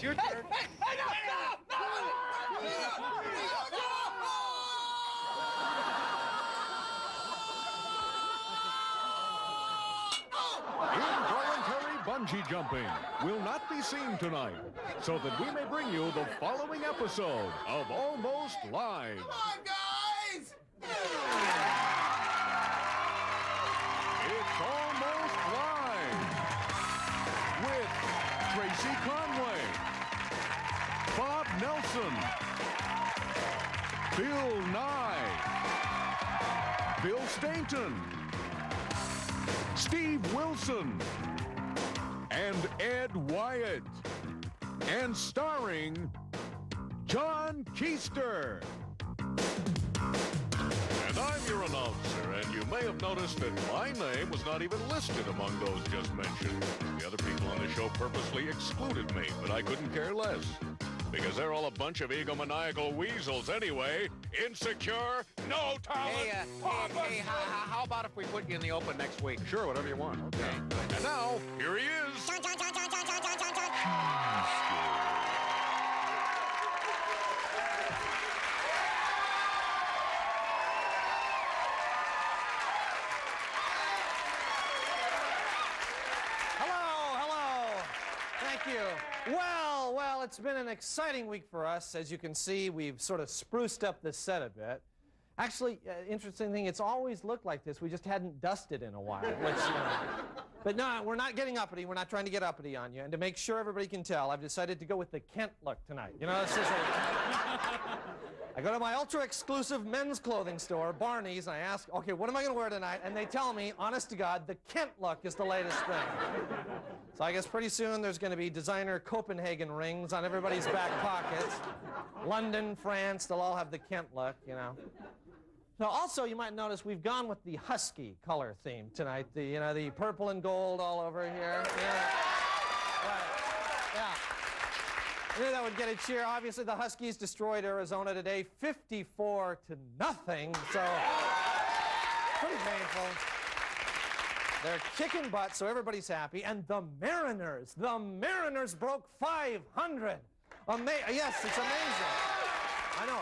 It's your turn. Hey, no! Involuntary bungee jumping will not be seen tonight, so that we may bring you the following episode of Almost Live. Come on, guys! It's Almost Live with Tracy Conway, Bob Nelson, Bill Nye, Bill Stainton, Steve Wilson, and Ed Wyatt, and starring John Keister. And I'm your announcer, and you may have noticed that my name was not even listed among those just mentioned. The other people on the show purposely excluded me, but I couldn't care less. Because they're all a bunch of egomaniacal weasels anyway. Insecure, no talent. Hey, how about if we put you in the open next week? Sure, whatever you want. Okay. And now, here he is. Hello. Thank you. Well, it's been an exciting week for us. As you can see, we've sort of spruced up the set a bit. Actually, interesting thing, it's always looked like this. We just hadn't dusted in a while. But no, we're not getting uppity. We're not trying to get uppity on you. And to make sure everybody can tell, I've decided to go with the Kent look tonight. You know, it's just I go to my ultra-exclusive men's clothing store, Barney's, and I ask, okay, what am I going to wear tonight? And they tell me, honest to God, the Kent look is the latest thing. So I guess pretty soon there's going to be designer Copenhagen rings on everybody's back pockets. London, France, they'll all have the Kent look, you know. So also, you might notice we've gone with the husky color theme tonight. The purple and gold all over here. Yeah. Right. Yeah. I knew that would get a cheer. Obviously, the Huskies destroyed Arizona today, 54-0. So, pretty painful. They're kicking butt, so everybody's happy. And the Mariners broke 500. Yes, it's amazing. I know.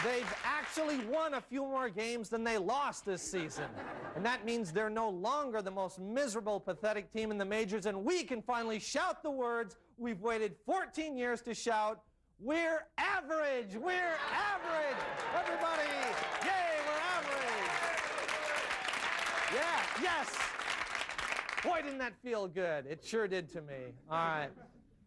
They've actually won a few more games than they lost this season. And that means they're no longer the most miserable, pathetic team in the majors, and we can finally shout the words we've waited 14 years to shout. We're average! We're average! Everybody, yay, we're average! Yeah, yes! Boy, didn't that feel good. It sure did to me. All right.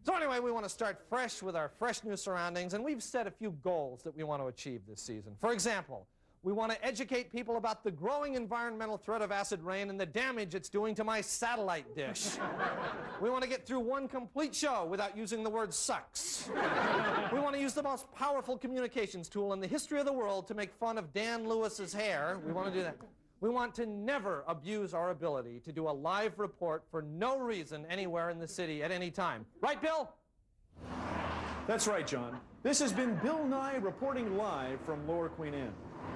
So anyway, we want to start fresh with our fresh new surroundings, and we've set a few goals that we want to achieve this season. For example, we want to educate people about the growing environmental threat of acid rain and the damage it's doing to my satellite dish. We want to get through one complete show without using the word sucks. We want to use the most powerful communications tool in the history of the world to make fun of Dan Lewis's hair. We want to do that. We want to never abuse our ability to do a live report for no reason anywhere in the city at any time. Right, Bill? That's right, John. This has been Bill Nye reporting live from Lower Queen Anne.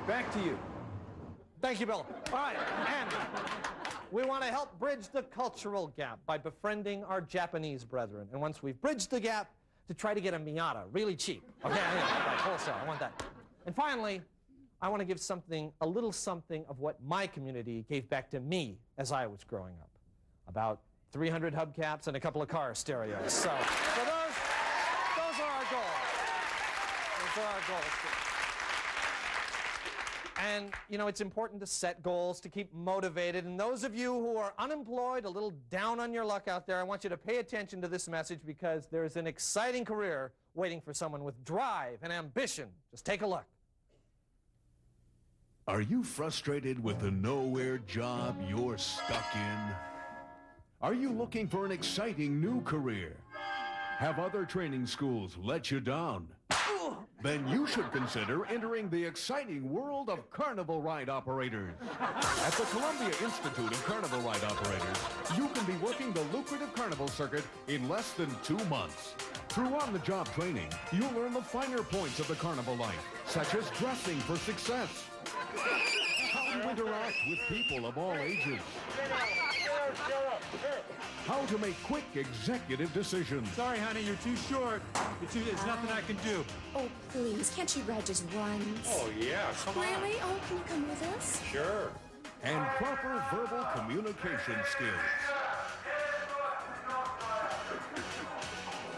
Back to you. Thank you, Bill. All right, and we want to help bridge the cultural gap by befriending our Japanese brethren. And once we've bridged the gap, to try to get a Miata really cheap. Okay, right, wholesale, I want that. And finally, I want to give a little something of what my community gave back to me as I was growing up. About 300 hubcaps and a couple of car stereos. So those are our goals. Those are our goals. And, you know, it's important to set goals, to keep motivated. And those of you who are unemployed, a little down on your luck out there, I want you to pay attention to this message because there's an exciting career waiting for someone with drive and ambition. Just take a look. Are you frustrated with the nowhere job you're stuck in? Are you looking for an exciting new career? Have other training schools let you down? Then you should consider entering the exciting world of carnival ride operators. At the Columbia Institute of Carnival Ride Operators, you can be working the lucrative carnival circuit in less than 2 months. Through on-the-job training, you'll learn the finer points of the carnival life, such as dressing for success, how to interact with people of all ages, how how to make quick executive decisions. Sorry, honey, you're too short. There's nothing I can do. Oh, please, can't you ride just once? Oh, yeah, come on. Really? Oh, can you come with us? Sure. And proper verbal communication skills.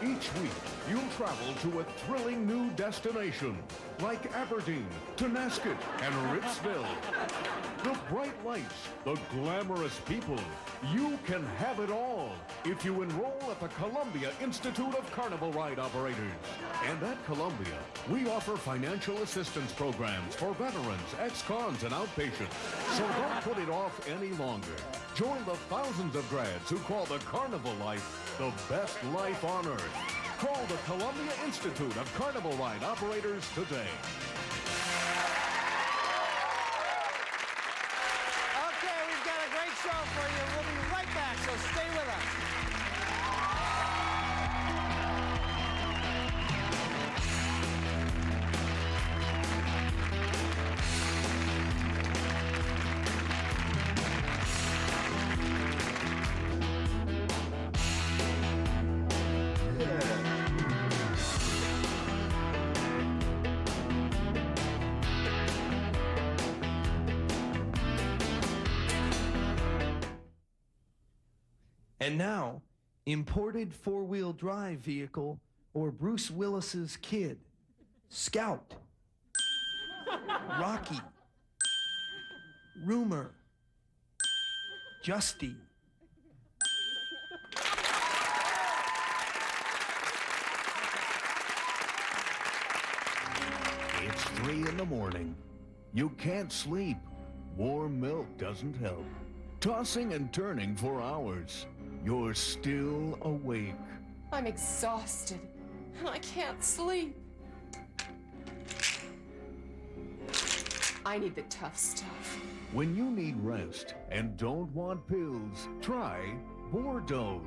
Each week, you'll travel to a thrilling new destination, like Aberdeen, Tonasket, and Ritzville. The bright lights, the glamorous people. You can have it all if you enroll at the Columbia Institute of Carnival Ride Operators. And at Columbia, we offer financial assistance programs for veterans, ex-cons, and outpatients. So don't put it off any longer. Join the thousands of grads who call the Carnival life the best life on earth. Call the Columbia Institute of Carnival Ride Operators today. Okay, we've got a great show for you. We'll be right back, so stay with us. And now, imported four-wheel drive vehicle or Bruce Willis's kid, Scout, Rocky, Rumor, Justy. It's 3 in the morning. You can't sleep. Warm milk doesn't help. Tossing and turning for hours. You're still awake. I'm exhausted, and I can't sleep. I need the tough stuff. When you need rest and don't want pills, try Bordeaux.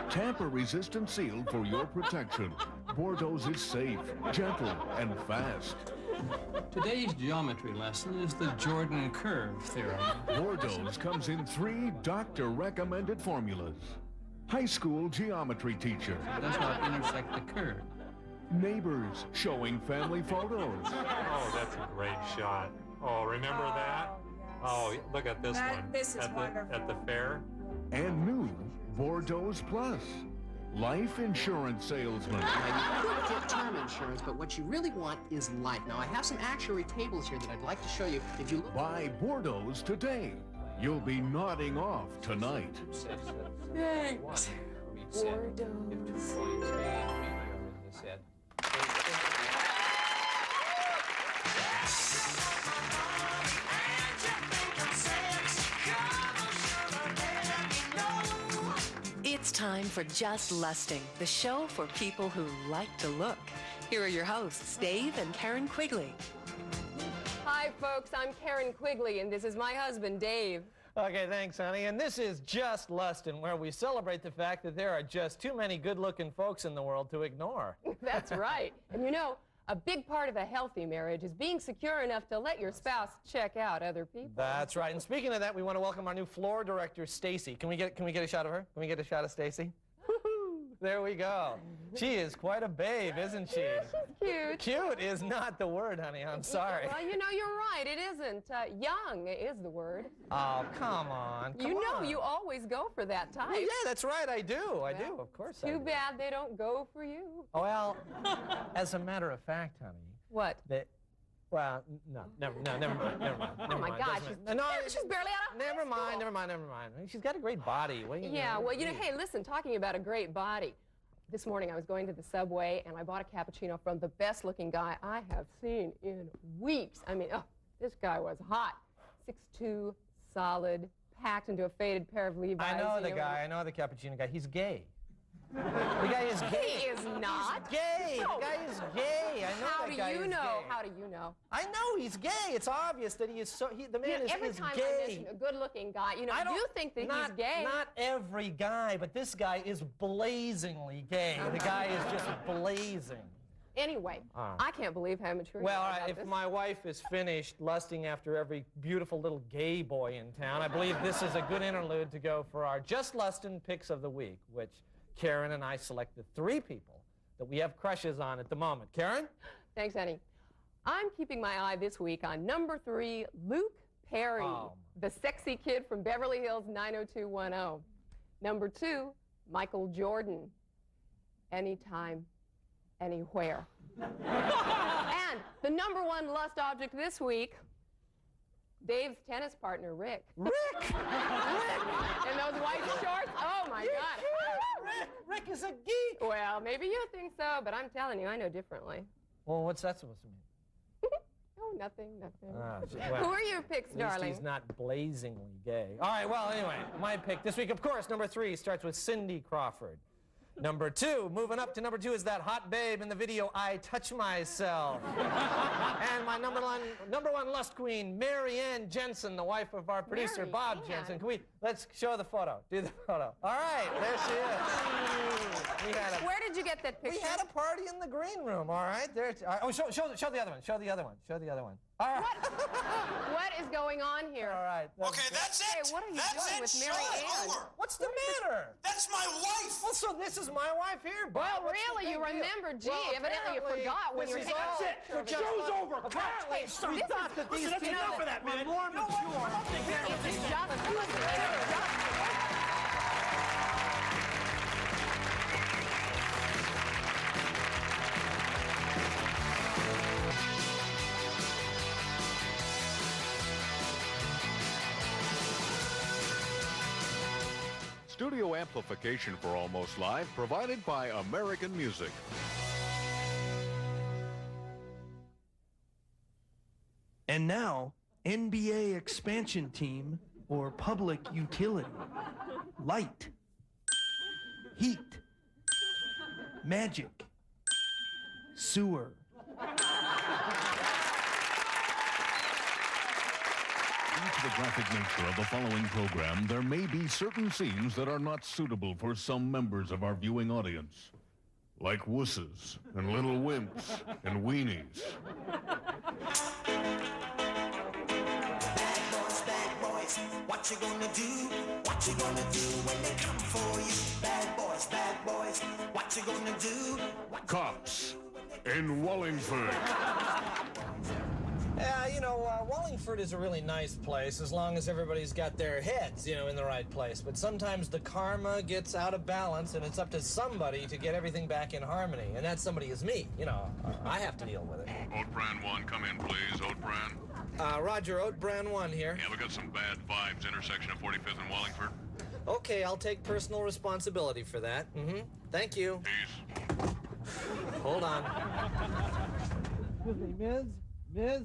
Tamper-resistant seal for your protection. Bordeaux is safe, gentle, and fast. Today's geometry lesson is the Jordan curve theorem. Bordeaux comes in 3 doctor-recommended formulas. High school geometry teacher. It does not intersect the curve. Neighbors showing family photos. Oh, that's a great shot. Oh, remember that? Oh, look at this one. This is wonderful. At the fair. And new Bordeaux Plus. Life insurance salesman. Now, you could get term insurance, but what you really want is life. Now, I have some actuary tables here that I'd like to show you. If you look... Buy Bordeaux today. You'll be nodding off tonight. Thanks. Bordeaux. It's time for Just Lusting, the show for people who like to look. Here are your hosts, Dave and Karen Quigley. Hi, folks. I'm Karen Quigley, and this is my husband, Dave. Okay, thanks, honey. And this is Just Lustin', where we celebrate the fact that there are just too many good-looking folks in the world to ignore. That's right. And you know, a big part of a healthy marriage is being secure enough to let your spouse check out other people. That's right. And speaking of that, we want to welcome our new floor director, Stacy. Can we get a shot of her? Can we get a shot of Stacy? There we go. She is quite a babe, isn't she? Yeah, she's cute. Cute is not the word, honey. I'm sorry. Well, you know, you're right. It isn't. Young is the word. Oh, come on. You know, you always go for that type. Well, yeah, that's right. I do. I do. Of course I do. Too bad they don't go for you. Well, as a matter of fact, honey. What? Well, never mind. Oh my God, she's barely out of Never mind. She's got a great body. Yeah, well, you know, hey, listen, talking about a great body. This morning I was going to the Subway and I bought a cappuccino from the best looking guy I have seen in weeks. I mean, this guy was hot. 6'2", solid, packed into a faded pair of Levi's. I know the guy. I know the cappuccino guy. He's gay. The guy is gay. He is not. He's gay. No. The guy is gay. I know that guy is gay. How do you know? I know he's gay. It's obvious that he is so. The man is gay. Every time I mention a good-looking guy, you know, you think that he's gay. Not every guy, but this guy is blazingly gay. The guy is just blazing. Anyway, I can't believe how mature you Well, are about if this. my wife is finished lusting after every beautiful little gay boy in town, I believe this is a good interlude to go for our Just Lustin' Picks of the Week, which Karen and I selected 3 people that we have crushes on at the moment. Karen? Thanks, Annie. I'm keeping my eye this week on number 3, Luke Perry, the sexy kid from Beverly Hills 90210. Number 2, Michael Jordan, anytime, anywhere. And the number 1 lust object this week, Dave's tennis partner, Rick. Rick! In those white shorts? Oh, my God. Rick is a geek. Well, maybe you think so, but I'm telling you, I know differently. Well, what's that supposed to mean? Oh, nothing. Well, Who are your picks, at least darling? he's not blazingly gay. All right, well, anyway, my pick this week, of course, number 3 starts with Cindy Crawford. Number 2, moving up to number 2 is that hot babe in the video, I Touch Myself. And my number one lust queen, Mary Ann Jensen, the wife of our producer, Mary Bob Ann. Jensen. Let's show the photo. Do the photo. All right, there she is. Where did you get that picture? We had a party in the green room, all right? Show the other one. Show the other one. All right. What is going on here? All right. Okay, that's it. Hey, what are you That's doing it. with Mary Show it Ann? over. What's the matter? That's my wife. Well, so this is my wife here, Bob. Well, What's the really, you big deal? remember. Gee, Well, evidently you apparently forgot when you were this taking is a all- picture of The his show's phone. over. Apparently, we thought that these Listen, people... enough of that, man. More mature. It's just Studio amplification for Almost Live provided by American Music. And now, NBA expansion team or public utility. Light. Heat. Magic. Sewer. Due to the graphic nature of the following program, there may be certain scenes that are not suitable for some members of our viewing audience. Like wusses and little wimps and weenies. Bad boys, what you gonna do? What you gonna do when they come for you? Bad boys, what you gonna do? Cops in Wallingford. Yeah, you know, Wallingford is a really nice place as long as everybody's got their heads, in the right place. But sometimes the karma gets out of balance, and it's up to somebody to get everything back in harmony. And that somebody is me. I have to deal with it. Oat Brand 1, come in, please. Oat Brand. Roger, Oat Brand 1 here. Yeah, we got some bad vibes, intersection of 45th and Wallingford. Okay, I'll take personal responsibility for that. Thank you. Peace. Hold on. Excuse me, Ms.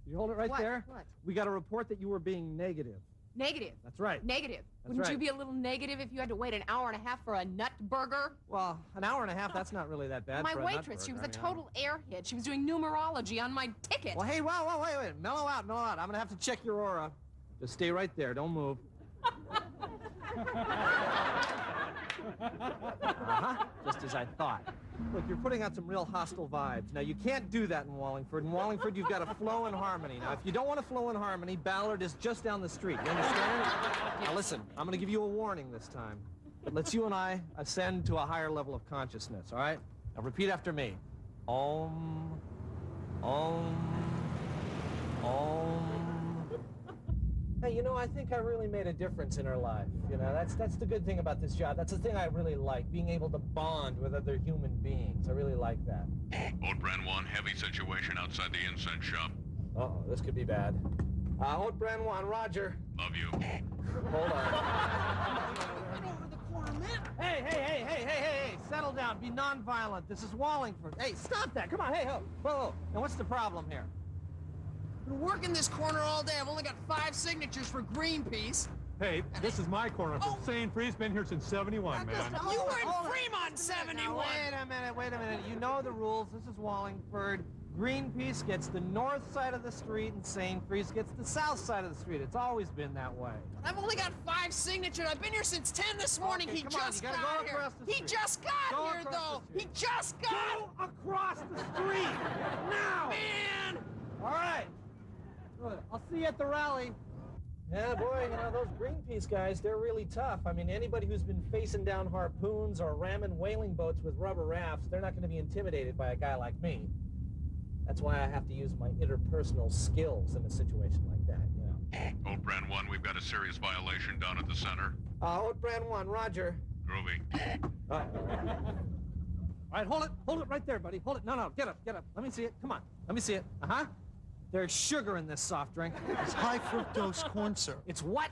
You hold it right there. What? We got a report that you were being negative. Negative. That's right. Negative. That's Wouldn't you right. be a little negative if you had to wait an hour and a half for a nut burger? Well, an hour and a half, that's not really that bad My for a nut waitress, she was burger. a total airhead. She was doing numerology on my ticket. Well, hey, wait. Mellow out. I'm going to have to check your aura. Just stay right there. Don't move. Just as I thought. Look, you're putting out some real hostile vibes. Now, you can't do that in Wallingford. In Wallingford, you've got to flow in harmony. Now, if you don't want to flow in harmony, Ballard is just down the street. You understand? Now, listen, I'm going to give you a warning this time. It lets you and I ascend to a higher level of consciousness, all right? Now, repeat after me. Om, Om, Om. Hey, I think I really made a difference in her life. That's the good thing about this job. That's the thing I really like, being able to bond with other human beings. I really like that. Oat Brand 1, heavy situation outside the incense shop. Uh-oh, this could be bad. Oat Brand 1, Roger. Love you. Hold on. Hey, settle down. Be nonviolent. This is Wallingford. Hey, stop that. Come on, hey, whoa. Now, what's the problem here? Been working this corner all day. I've only got 5 signatures for Greenpeace. Hey, this is my corner. I've been saying free's been here since 71, man. You were in Fremont 71. Now, wait a minute. You know the rules. This is Wallingford. Greenpeace gets the north side of the street, and Sainsbury's gets the south side of the street. It's always been that way. I've only got 5 signatures. I've been here since 10 this morning. Okay, He come on, just you gotta got go here. across the He street. just got Go here, across though. the He just got. Go across the street now. Man. All right. Good. I'll see you at the rally. Yeah, boy, you know, those Greenpeace guys, they're really tough. I mean, anybody who's been facing down harpoons or ramming whaling boats with rubber rafts, they're not going to be intimidated by a guy like me. That's why I have to use my interpersonal skills in a situation like that, you know. Old Brand 1, we've got a serious violation down at the center. Old Brand 1, Roger. Groovy. All right, hold it right there, buddy. Hold it. No, get up. Let me see it. Come on, let me see it. Uh-huh. There's sugar in this soft drink. It's high fructose corn syrup. It's what?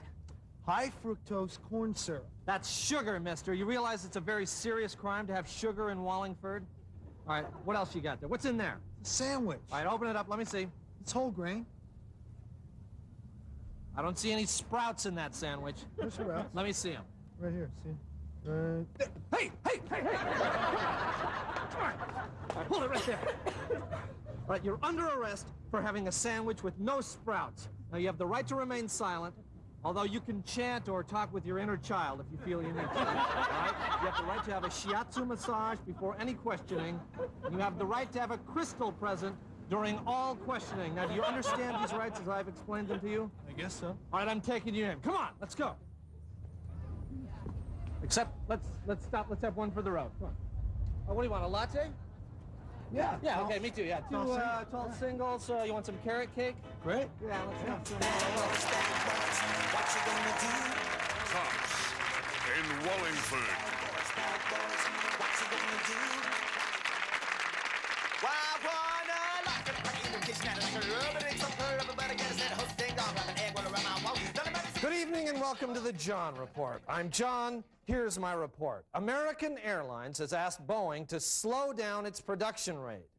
High fructose corn syrup. That's sugar, mister. You realize it's a very serious crime to have sugar in Wallingford? All right, what else you got there? What's in there? A sandwich. All right, open it up. Let me see. It's whole grain. I don't see any sprouts in that sandwich. There's sprouts. Let me see them. Right here, see? Right there. Hey! Come on. All right, hold it right there. All right, you're under arrest for having a sandwich with no sprouts. Now, you have the right to remain silent, although you can chant or talk with your inner child if you feel you need to. All right? You have the right to have a shiatsu massage before any questioning. And you have the right to have a crystal present during all questioning. Now, do you understand these rights as I've explained them to you? I guess so. All right, I'm taking you in. Come on, let's go. Except, let's stop. Let's have one for the road. Come on. Oh, what do you want, a latte? Yeah. Yeah, okay, me too, yeah. Two Tall tall singles. You want some carrot cake? Great. Yeah, let's have some. What you gonna do? Cops in Wallingford. What you gonna do? Why wanna lock it back in the kitchen and a rub it in some curl, everybody get a set of hooks, ding dong, like an egg roll around my wall. Good evening and welcome to the John Report. I'm John. Here's my report. American Airlines has asked Boeing to slow down its production rate.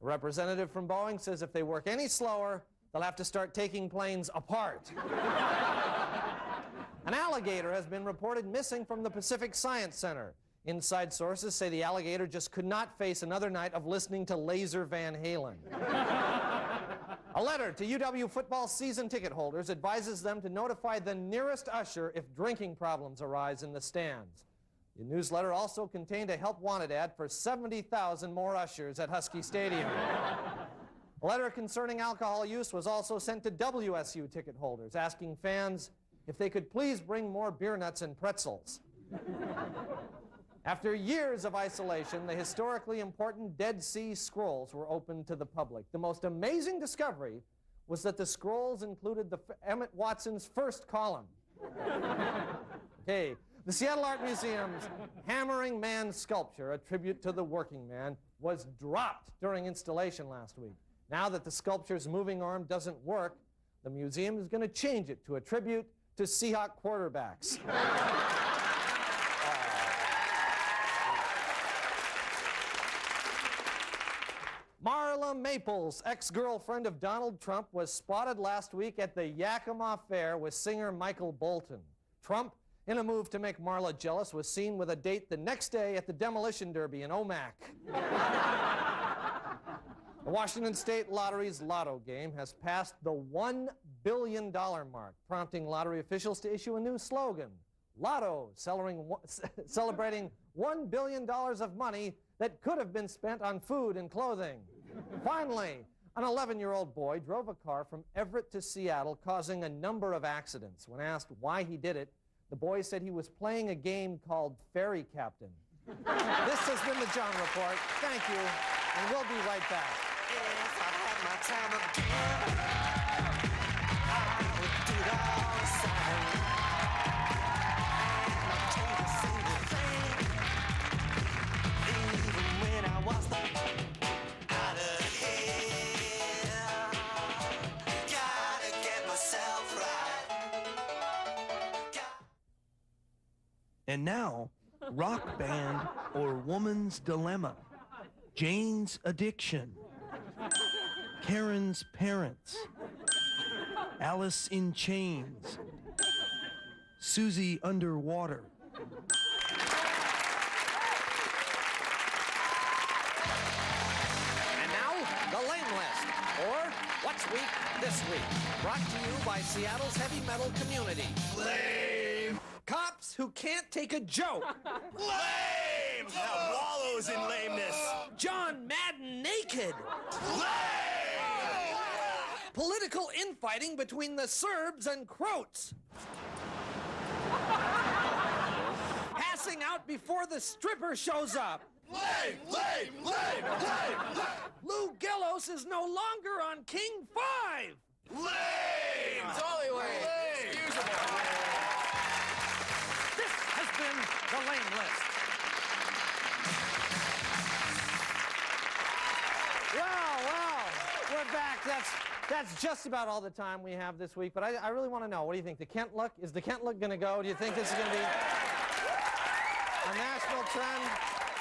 A representative from Boeing says if they work any slower, they'll have to start taking planes apart. An alligator has been reported missing from the Pacific Science Center. Inside sources say the alligator just could not face another night of listening to Laser Van Halen. A letter to UW football season ticket holders advises them to notify the nearest usher if drinking problems arise in the stands. The newsletter also contained a help wanted ad for 70,000 more ushers at Husky Stadium. A letter concerning alcohol use was also sent to WSU ticket holders, asking fans if they could please bring more beer nuts and pretzels. After years of isolation, the historically important Dead Sea Scrolls were opened to the public. The most amazing discovery was that the scrolls included Emmett Watson's first column. Okay, the Seattle Art Museum's Hammering Man sculpture, a tribute to the working man, was dropped during installation last week. Now that the sculpture's moving arm doesn't work, the museum is going to change it to a tribute to Seahawk quarterbacks. Marla Maples, ex-girlfriend of Donald Trump, was spotted last week at the Yakima Fair with singer Michael Bolton. Trump, in a move to make Marla jealous, was seen with a date the next day at the Demolition Derby in Omak. The Washington State Lottery's lotto game has passed the $1 billion mark, prompting lottery officials to issue a new slogan, Lotto, celebrating $1 billion of money that could have been spent on food and clothing. Finally, an 11-year-old boy drove a car from Everett to Seattle, causing a number of accidents. When asked why he did it, the boy said he was playing a game called Ferry Captain. This has been the John Report. Thank you, and we'll be right back. If I had my time again, I would do it all the same. And I'll tell you a single thing, even when I was out of here, gotta get myself right. And now, rock band or woman's dilemma. Jane's addiction. Karen's parents. Alice in chains. Susie underwater. And now, the landlord. next week, this week. Brought to you by Seattle's heavy metal community. Lame! Cops who can't take a joke. Lame! That wallows in lameness. John Madden naked. Lame! Political infighting between the Serbs and Croats. Passing out before the stripper shows up. Lame! Lame! Lame! Lame! Lame! Lou Gellos is no longer on King 5. Lame! Totally lame. Excusable. This has been the Lame List. Well, we're back. That's just about all the time we have this week, but I really want to know, what do you think? The Kent look? Is the Kent look going to go? Do you think this is going to be a national trend?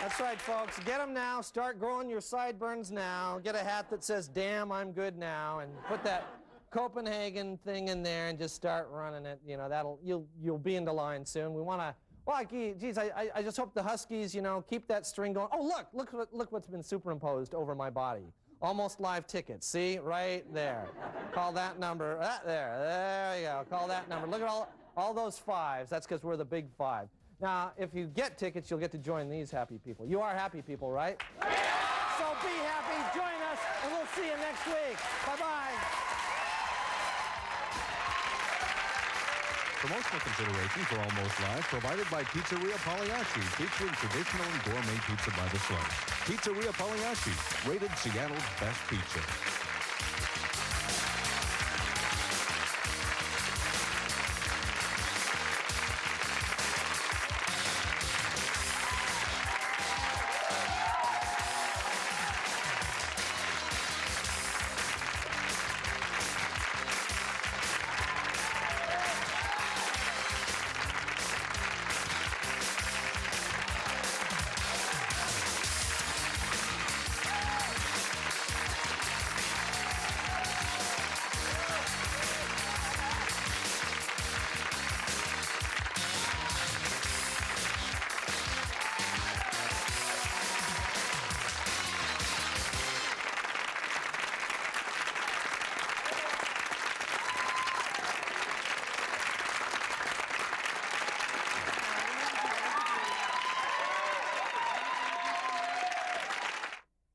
That's right, folks. Get them now. Start growing your sideburns now. Get a hat that says, "Damn, I'm good now," and put that Copenhagen thing in there and just start running it. You know, you'll be into line soon. We want to. Well, geez, I just hope the Huskies, you know, keep that string going. Oh, look what's been superimposed over my body. Almost live tickets. See, right there. Call that number. There you go. Call that number. Look at all those 5s. That's because we're the big 5. Now, if you get tickets, you'll get to join these happy people. You are happy people, right? Yeah! So be happy, join us, and we'll see you next week. Bye-bye. Promotional consideration for Almost Live provided by Pizzeria Pagliacci, featuring traditional and gourmet pizza by the slice. Pizzeria Pagliacci, rated Seattle's best pizza.